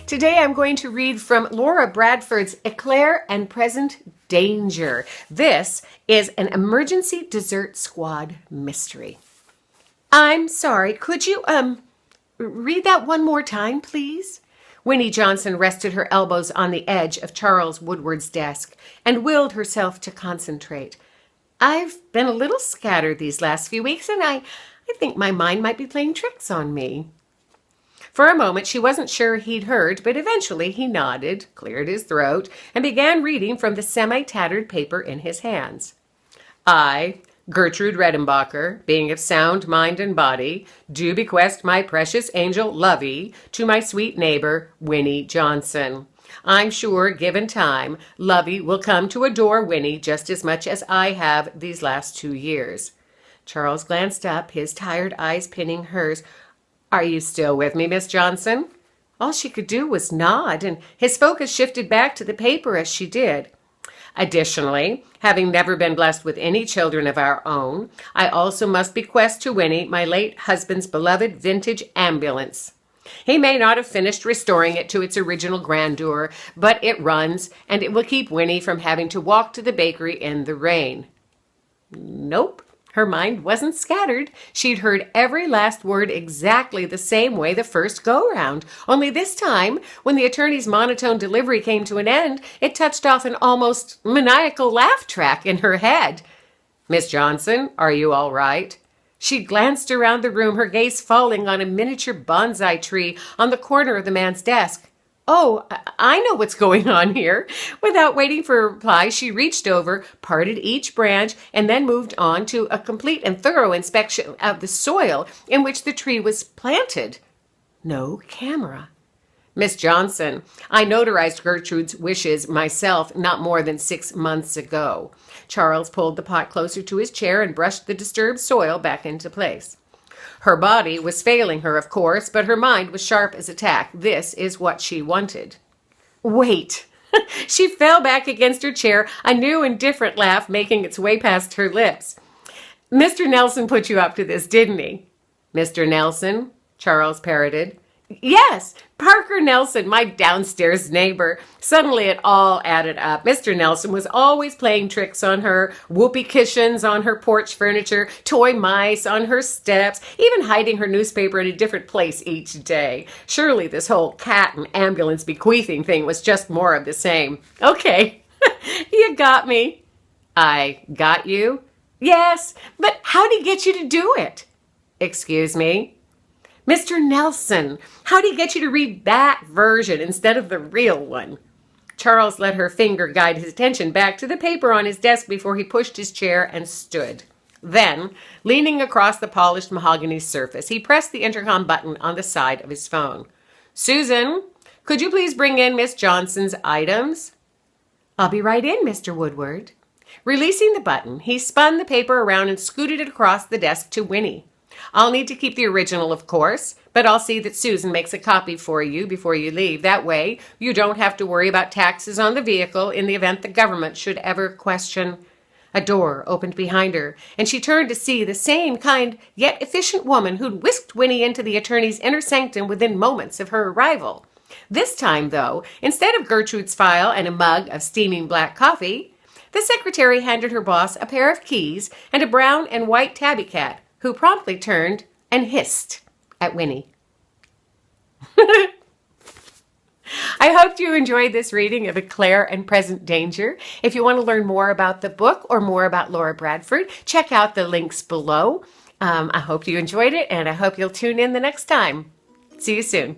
Today I'm going to read from Laura Bradford's Eclair and Present Danger. This is an emergency dessert squad mystery. I'm sorry, could you, read that one more time, please? Winnie Johnson rested her elbows on the edge of Charles Woodward's desk and willed herself to concentrate. I've been a little scattered these last few weeks, and I think my mind might be playing tricks on me. For a moment, she wasn't sure he'd heard, but eventually he nodded, cleared his throat, and began reading from the semi-tattered paper in his hands. I, Gertrude Redenbacher, being of sound mind and body, do bequest my precious angel Lovey to my sweet neighbor, Winnie Johnson. I'm sure, given time, Lovey will come to adore Winnie just as much as I have these last 2 years. Charles glanced up, his tired eyes pinning hers. Are you still with me, Miss Johnson? All she could do was nod, and his focus shifted back to the paper as she did. Additionally, having never been blessed with any children of our own, I also must bequest to Winnie my late husband's beloved vintage ambulance. He may not have finished restoring it to its original grandeur, but it runs, and it will keep Winnie from having to walk to the bakery in the rain. Nope. Her mind wasn't scattered. She'd heard every last word exactly the same way the first go-round. Only this time, when the attorney's monotone delivery came to an end, it touched off an almost maniacal laugh track in her head. Miss Johnson, are you all right? She glanced around the room, her gaze falling on a miniature bonsai tree on the corner of the man's desk. Oh, I know what's going on here. Without waiting for a reply, she reached over, parted each branch, and then moved on to a complete and thorough inspection of the soil in which the tree was planted. No camera. Miss Johnson, I notarized Gertrude's wishes myself not more than 6 months ago. Charles pulled the pot closer to his chair and brushed the disturbed soil back into place. Her body was failing her, of course, but her mind was sharp as a tack. This is what she wanted. Wait! She fell back against her chair, a new and different laugh making its way past her lips. Mr. Nelson put you up to this, didn't he? Mr. Nelson? Charles parroted. Yes, Parker Nelson, my downstairs neighbor. Suddenly it all added up. Mr. Nelson was always playing tricks on her, whoopee cushions on her porch furniture, toy mice on her steps, even hiding her newspaper in a different place each day. Surely this whole cat and ambulance bequeathing thing was just more of the same. Okay, you got me. I got you? Yes, but how'd he get you to do it? Excuse me? Mr. Nelson, how did he get you to read that version instead of the real one? Charles let her finger guide his attention back to the paper on his desk before he pushed his chair and stood. Then, leaning across the polished mahogany surface, he pressed the intercom button on the side of his phone. Susan, could you please bring in Miss Johnson's items? I'll be right in, Mr. Woodward. Releasing the button, he spun the paper around and scooted it across the desk to Winnie. I'll need to keep the original, of course, but I'll see that Susan makes a copy for you before you leave. That way, you don't have to worry about taxes on the vehicle in the event the government should ever question. A door opened behind her, and she turned to see the same kind yet efficient woman who'd whisked Winnie into the attorney's inner sanctum within moments of her arrival. This time, though, instead of Gertrude's file and a mug of steaming black coffee, the secretary handed her boss a pair of keys and a brown and white tabby cat, who promptly turned and hissed at Winnie. I hope you enjoyed this reading of Eclair and Present Danger. If you want to learn more about the book or more about Laura Bradford, check out the links below. I hope you enjoyed it, and I hope you'll tune in the next time. See you soon.